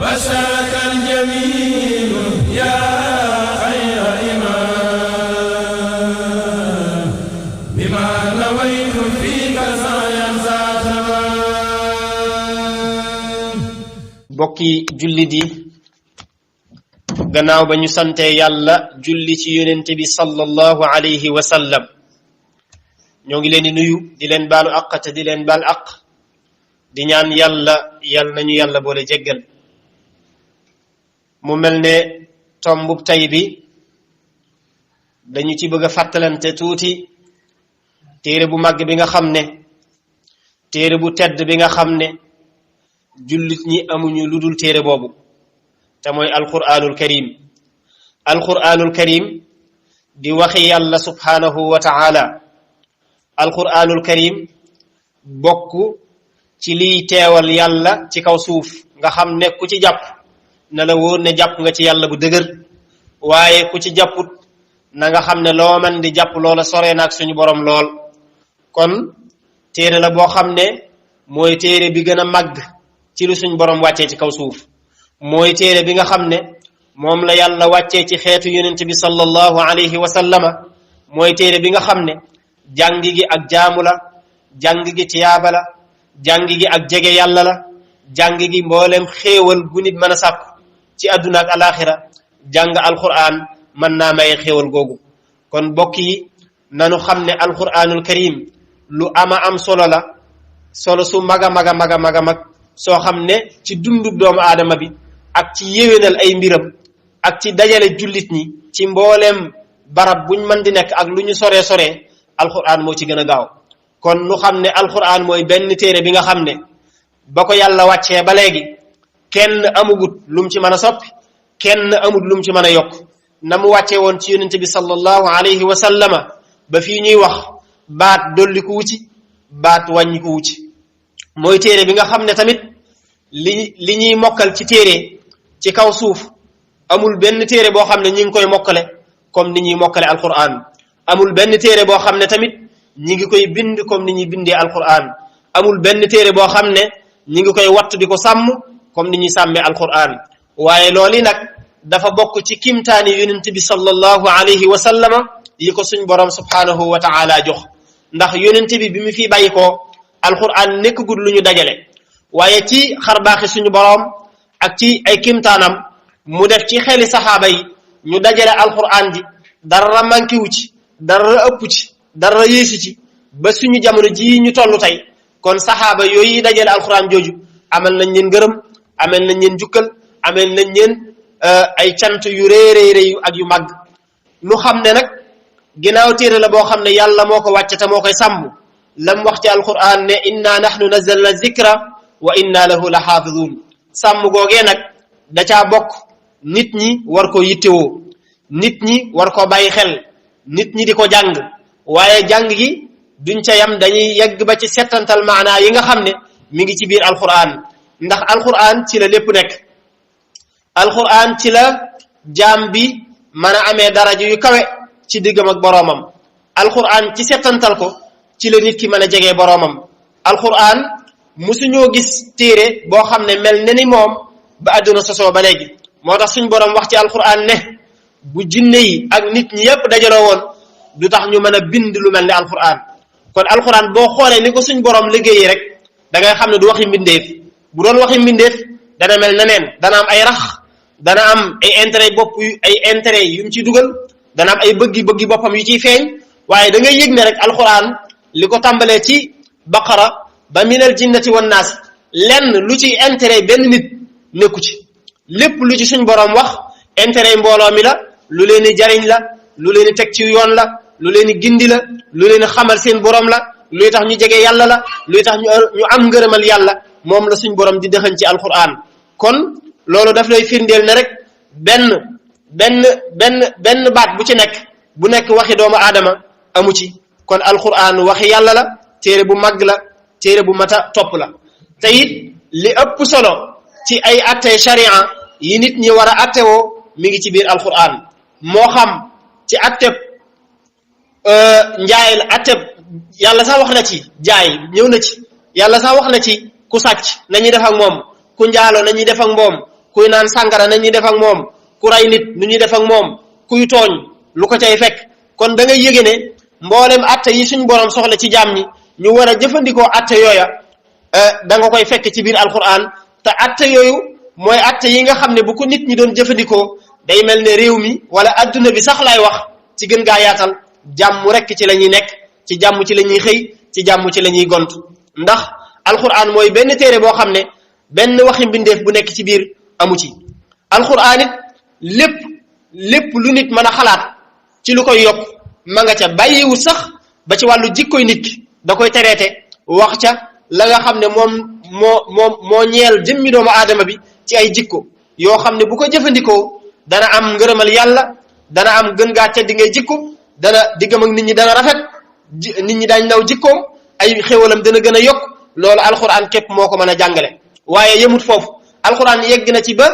بشرك الجميل يا خير إمام بما نويت فيك سعيا تمام. bokki jullit yi gannaaw ba ñu sante yàlla julli ci yonent bi sallallahu alayhi wa sallam ñoo ngi leen di nuyu di leen baalu àq te di leen baal àq di ñaan yàlla nañu yàlla boole jéggal. mu mel ne tombub tay bi dañu ci bëgg a fàttalante tuuti téere bu màgg bi nga xam ne téere bu tedd bi nga xam ne jullit ñi amuñu lu dul téere boobu te mooy alquranul karim. alquranul karim di waxi yàlla subhanahu wa ta'ala. alquranul karim bokk ci liy teewal yàlla ci kaw suuf nga xam ne ku ci jàpp na la wóor ne jàpp nga ci yàlla bu dëgër, waaye ku ci jàpput na nga xam ne loo man di jàpp loola sore naag suñu borom lool. kon téere la boo xam ne mooy téere bi gën a màgg ci lu suñu borom wàccee ci kaw suuf. mooy téere bi nga xam ne moom la yàlla wàccee ci xeetu yonent bi sallallahu alayhi wa sallama. mooy téere bi nga xam ne jàng gi ak jaamu la, jàng gi tiyaaba la, jàng gi ak jege yàlla la, jàng gi mboolem xéewal gu nit mën a sàkku ci àdduna ak alaxira. jàng alquran mën naa maye xéewal googu. kon bokk yi nanu xam ne alquranul karim lu ama am solo la, solo su maga maga maga maga mag soo xam ne ci dundub doomu aadama bi ak ci yéwénal ay mbiram ak ci dajale jullit ñi ci mbooleem barab buñ mën di nekk ak lu ñu soree soree alquran moo ci gën a gaaw. kon nu xam ne alquran mooy benn téere bi nga xam ne ba ko yàlla wàccee ba léegi kenn amugut lum ci mën a soppi, kenn amut lum ci mën a yokk. na mu wàccee woon ci yonente bi sallallahu alayhi wa sallama ba fii ñuy wax baat dolli ko wuci, baat wàññi ko wuci. mooy téere bi nga xam ne tamit li ñuy mokkal ci téere ci kaw suuf amul benn téere boo xam ne ñi ngi koy mokkale comme ni ñuy mokkale alquran. amul benn téere boo xam ne tamit ñi ngi koy bind comme ni ñuy bindee alquran. amul benn téere boo xam ne ñi ngi koy wattu di ko sàmm comme ni ñuy sàmmee alquran. waaye loolu nag dafa bokk ci kimtaani yonent bi sallallahu alayhi wa sallama yi ko suñ borom subhanahu wa ta'ala jox. ndax yonent bi mu fi bàyyi ko alquran nekkagul lu ñu dajale, waaye ci xarbaaxi suñu borom ak ci ay kimtaanam mu def ci xeli saxaaba yi ñu dajale alquran ji dara manqué wu ci, dara ëpp ci, dara yéesi ci ba suñu jamono ji ñu tollu tey. kon saxaaba yooyu dajale alquran jooju amal nañ leen gërëm, amal nañ leen jukkal, amal nañ leen ay cant yu réy ak yu màgg. nu xam ne nag ginnaaw téere la boo xam ne yàlla moo ko wàcce te moo koy sàmm. lam wax ci alquran ne inna nahnu nazzalna zikra wa inna lahu la xaafidun. sàmm googee nag da caa bokk nit ñi war ko yittewoo, nit ñi war ko bàyyi xel, nit ñi di ko jàng. waaye jàng gi duñ ca yam, dañuy yegg ba ci settantal maanaa yi nga xam ne mi ngi ci biir alquran. ndax alquran ci la lépp nekk. alquran ci la jaam bi mën a amee daraja yu kawe ci diggam ak boroomam. alquran ci settantal ko ci la nit ki mën a jegee boroomam. alquran musuñoo gis téere boo xam ne mel ne ni moom ba àdduna sosoo ba léegi. moo tax suñ boroom wax ci alquran ne bu jinne yi ak nit ñi yépp dajaloo woon du tax ñu mën a bind lu mel ne alquran. kon alquran boo xoolee ni ko suñ boroom liggéeyi rek da ngay xam ne du waxi mbindeef. bu doon waxi mbindeef dana mel neneen, dana am ay rax, dana am ay intérêt bopp ay intérêt yu mu ciy dugal, dana am ay bëggi boppam yu ciy feeñ. waaye da ngay yëg ne rek alquran li ko tàmbalee ci baqara ba minal jinnati wan naas lenn lu ci intérêt benn nit nekku ci. lépp lu ci suñ boroom wax intérêt mbooloo mi la, lu leen di jariñ la, lu leen di teg ci yoon la, lu leen di gindi la, lu leen di xamal seen boroom la, luy tax ñu jege yàlla la, luy tax ñu am ngërëmal yàlla moom la suñ boroom di dëxañ ci alquran. kon loolu daf lay firndeel ne rek benn baat bu ci nekk bu nekk waxi doomu aadama amu ci. kon alquran waxi yàlla la, téere bu màgg la, téere bu mata topp la. te it li ëpp solo ci ay attey sharia yi nit ñi war a attewoo mi ngi ci biir alquran. moo xam ci atteb njaay la, atteb yàlla sax wax na ci jaay ñëw na ci. yàlla sax wax na ci ku sàcc nañuy def ak moom, ku njaalo nañuy def ak moom, kuy naan sàngara na ñuy def ak moom ku ray nit nu ñuy def ak moom kuy tooñ lu ko cay fekk kon da ngay yëge ne mboolem atte yi suñ borom soxla ci jaam ñi ñu war a jëfandikoo atte yooya da nga koy fekk ci biir alquran te atte yooyu mooy atte yi nga xam ne bu ko nit ñi doon jëfandikoo day mel ne réew mi wala adduna bi sax laay wax ci gën gaa yaatal jàmm rek ci la ñuy nekk ci jàmm ci la ñuy xëy ci jàmm ci la ñuy gont ndax alquran mooy benn téere boo xam ne benn waxi mbindeef bu nekk ci biir amu ci alquran it lépp lu nit mën a xalaat ci lu koy yokk ma nga ca bàyyiwu sax ba ci wàllu jikkoy nit ki da koy tereete wax ca la nga xam ne moo ñeel jëmmi doomu aadama bi ci ay jikko yoo xam ne bu ko jëfandikoo dana am ngërëmal yàlla dana am gën gaa tedd ngay jikko dana diggam ak nit ñi dana rafet nit ñi daañ naw jikkoom ay xéwalam dana gën a yokk loolu alxuraan képp moo ko mën a jàngale waaye yemut foofu alxuraan yegg na ci ba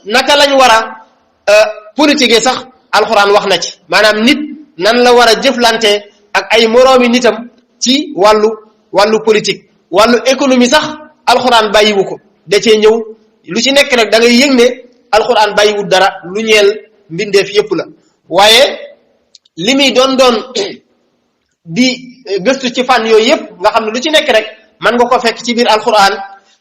naka lañ war a politique sax alxuraan wax na ci maanaam nit nan la war a jëflante ak ay moroomi nitam ci wàllu politique wàllu économie sax alxuraan bàyyiwu ko da cee ñëw lu ci nekk rek da ngay yëg ne alxuraan bàyyiwut dara lu ñeel mbindeef yépp la waaye li muy doon di gëstu ci fànn yooyu yépp nga xam ne lu ci nekk rek man nga ko fekk ci biir alxuraan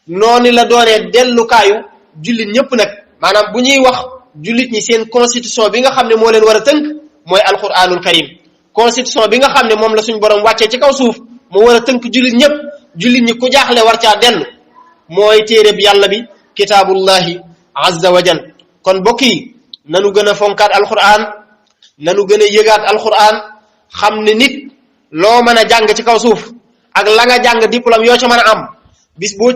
noonu la doonee dellukaayu jullit ñëpp nag maanaam bu ñuy wax jullit ñi seen constitution bi nga xam ne moo leen war a tënk mooy alxuraanul karim constitution bi nga xam ne moom la suñ borom wàccee ci kaw suuf mu war a tënk jullit ñëpp jullit ñi ku jaaxle war caa dellu mooy téere bi yàlla bi kitaabullahi azza wa jal kon bokk yi nanu gën a fonkaat alxuraan nanu gën a yëgaat alxuraan xam ne nit loo mën a jàng ci kaw suuf ak la nga jàng diplôme yoo ca mën a am bis boo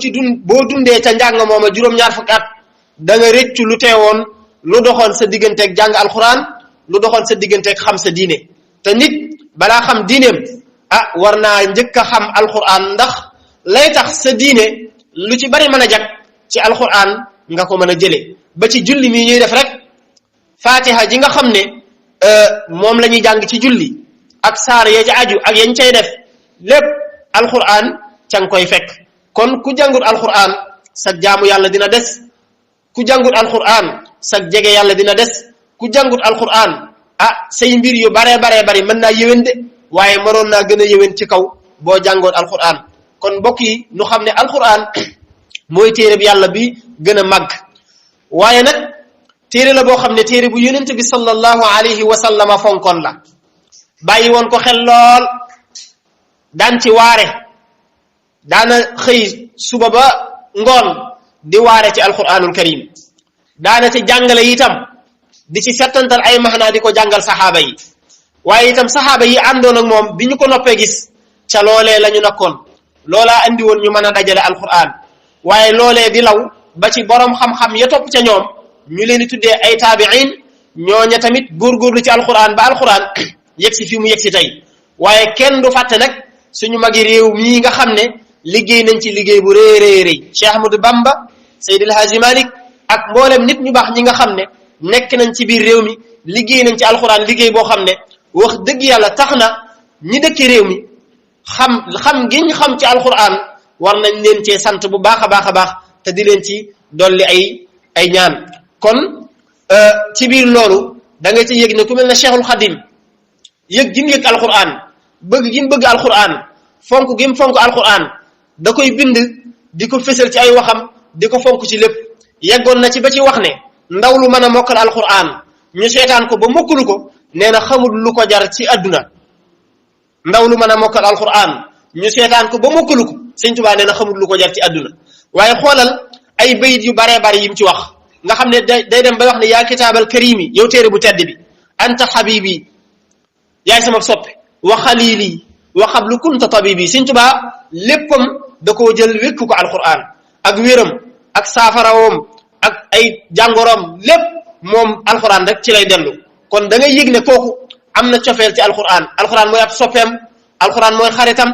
dundee ca njàng mooma juróom-ñaar fukki at da nga rëccu lu teewoon lu doxoon sa digganteeg jàng alxuraan lu doxoon sa digganteeg xam sa diine te nit balaa xam diineem war naa njëkk a xam alxuraan ndax lay tax sa diine lu ci bari mën a jag ci alxuraan nga ko mën a jëlee ba ci julli mi ñuy def rek fatiha ji nga xam ne moom la ñuy jàng ci julli ak saar ya ci aju ak yañ cay def lépp alxuraan ca nga koy fekk kon ku jàngut alxuraan sa jaamu yàlla dina des ku jàngut alxuraan sa jege yàlla dina des ku jàngut alxuraan say mbir yu baree bari mën naa yéwén de waaye mënoon naa gën a yéwén ci kaw boo jàngoon alxuraan kon mbokk yi nu xam ne alxuraan mooy téere bi yàlla bi gën a màgg waaye nag téere la boo xam ne téere bu yonent bi sallallahu alayhi wa sallama fonkoon la bàyyi woon ko xel lool daan ci waare daana xëy suba ba ngoon di waare ci alquranul karim daana ci jàngale itam di ci settantal ay maxnaa di ko jàngal saxaaba yi waaye itam saxaaba yi àndoon ak moom bi ñu ko noppee gis ca loolee la ñu nakkoon loolaa andi woon ñu mën a dajale alquran waaye loolee di law ba ci borom xam-xam ya topp ca ñoom ñu leen di tuddee ay taabiin ñooña tamit góorgóorlu ci alquran ba alquran yegg si fi mu yegg si tey waaye kenn du fàtte nag suñu magi réew mii nga xam ne liggéey nañ ci liggéey bu rëy Cheikh Ahmadou Bamba Seydi El Hadji Malick ak mboolem nit ñu baax ñi nga xam ne nekk nañ ci biir réew mi liggéey nañ ci alquran liggéey boo xam ne wax dëgg yàlla tax na ñi dëkki réew mi xam gi ñu xam ci alquran war nañ leen cee sant bu baax a baax te di leen ci dolli ay ñaan kon ci biir loolu da nga ci yëg ne ku mel ne Cheikhul Khadim yëg gi mu yëg alquran bëgg gi mu bëgg alquran fonk gi mu fonk alquran da koy bind di ko fësal ci ay waxam di ko fonk ci lépp yeggoon na ci ba ci wax ne ndaw lu mën a mokkal alquran ñu seetaan ko ba mokkalu ko nee na xamul lu ko jar ci àdduna ndaw lu mën a mokkal alquran ñu seetaan ko ba mokkalu ko Sëñ Tuubaa nee na xamul lu ko jar ci àdduna waaye xoolal ay bayit yu baree bari yim ci wax nga xam ne day dem bay wax ne yaa kitaabal karimi yow téere bu tedd bi anta habibi yaay sama soppe wa xalili wa xablu kunta tabibi Sëñ Tuubaa léppam da koo jël wékk ko alquran ak wéram ak saafarawoom ak ay jàngoroom lépp moom alquran rek ci lay dellu kon da ngay yëg ne kooku am na cofeel ci alquran alquran mooy ab soppeem alquran mooy xaritam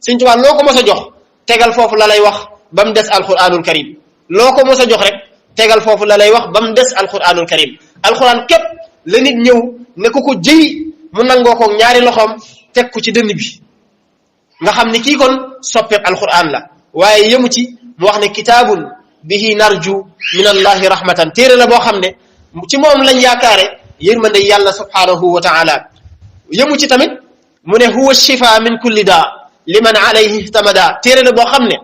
Sëñ Tuubaa loo ko mos a jox tegal foofu la lay wax ba mu des alquranul karim loo ko mos a jox rek tegal foofu la lay wax ba mu des alquranul karim alquran képp la nit ñëw ne ko ko jëy mu nangoo ko ñaari loxoom teg ko ci dënn bi nga xam ne kii kon soppeeb alquran la waaye yemu ci mu wax ne kitaabun bihi narju min allahi rahmatan téere la boo xam ne ci moom lañ yaakaare yërmande yàlla subhanahu wa taala yëmu ci tamit mu ne huwa shifa min kulli daa liman alayhi ihtamada téere la boo xam ne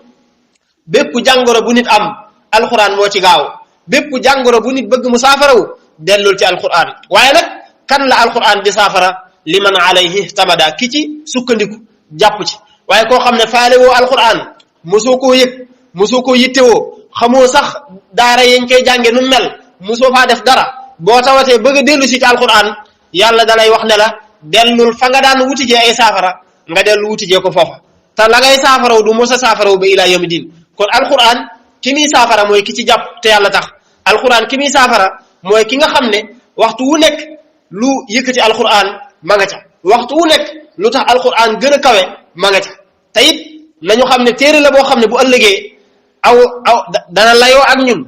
bépp jàngoro bu nit am alquran moo ci gaaw bépp jàngoro bu nit bëgg mu saafarawu dellul ci alquran waaye nag kan la alquran di saafara liman alayhi ihtamada ki ci sukkandiku jàpp ci waaye koo xam ne faale woo alquran mosoo koo yëg mosoo koo yittewoo xamoo sax daara yañ koy jànge nu mel mosoo faa def dara boo tawatee bëgg a dellu si ci alquran yàlla dalay wax ne la dellul fa nga daan wutijee ay saafara nga dellu wutijee ko foofa te la ngay saafaraw du mos a saafaraw ba ilaa yawmi din kon alquran ki muy saafara mooy ki ci jàpp te yàlla tax alquran ki muy saafara mooy ki nga xam ne waxtu wu nekk lu yëkkati alquran ma nga ca waxtu wu nekk lu tax alquran gën a kawe ma nga ca te it nañu xam ne téere la boo xam ne bu ëllëgee aw dana layoo ak ñun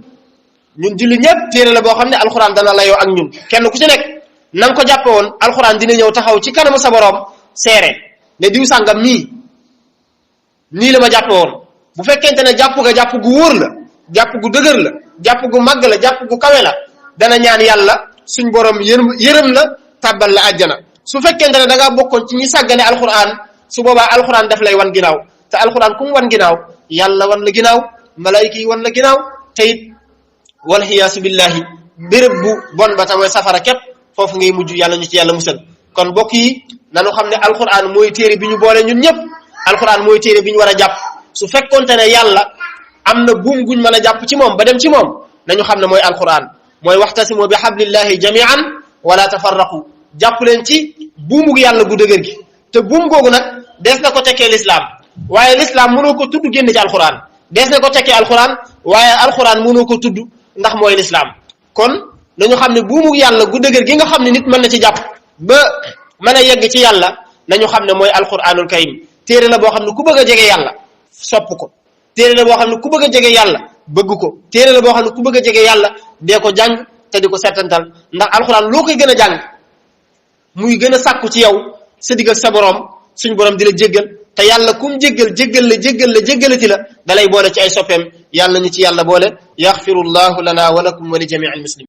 julli ñëpp téere la boo xam ne alquran dana layoo ak ñun kenn ku ci nekk na nga ko jàppe woon alquran dina ñëw taxaw ci kanamu sa borom seere ne diw sàngam nii la ma jàppe woon bu fekkente ne jàpp nga jàpp gu wóor la jàpp gu dëgër la jàpp gu màgg la jàpp gu kawe la dana ñaan yàlla suñ borom yërëm la tàbbal la àjjana su fekkente ne da ngaa bokkoon ci ñi sàggane alquran su boobaa alquran daf lay wan ginnaaw te alquran ku mu wan ginnaaw yàlla wan la ginnaaw malayka yi wan la ginnaaw te it wal xiyaasu billahi béréb bu bon ba tamit safara képp foofu ngay mujj yàlla ñu ci yàlla musal kon mbokk yi nanu xam ne alquran mooy téere bi ñu boole ñun ñëpp alquran mooy téere bi ñu war a jàpp su fekkonte ne yàlla am na buum guñ mën a jàpp ci moom ba dem ci moom nañu xam ne mooy alquran mooy waxtasimu bi hablillahi jamian wala tafarraqu jàpp leen ci buumug yàlla gu dëgër gi te buum googu nag des na ko tekkee l'islam waaye l'islam mënoo ko tudd génn ci alquran des na ko tekkee alquran waaye alquran mënoo ko tudd ndax mooy l'islam kon nañu xam ne buumug yàlla gu dëgër gi nga xam ne nit mën na ci jàpp ba mën a yegg ci yàlla nañu xam ne mooy alquranul karim téere la boo xam ne ku bëgg a jege yàlla sopp ko téere la boo xam ne ku bëgg a jege yàlla bëgg ko téere la boo xam ne ku bëgg a jege yàlla dee ko jàng te di ko settantal ndax alxuraan loo koy gën a jàng muy gën a sàkku ci yow sa digg ak sa borom suñ borom di la jéggal te yàlla kum jéggalati la dalay boole ci ay soppeem yàlla ñu ci yàlla boole yaxfirullahu lana wa lakum wa li jami'il muslimin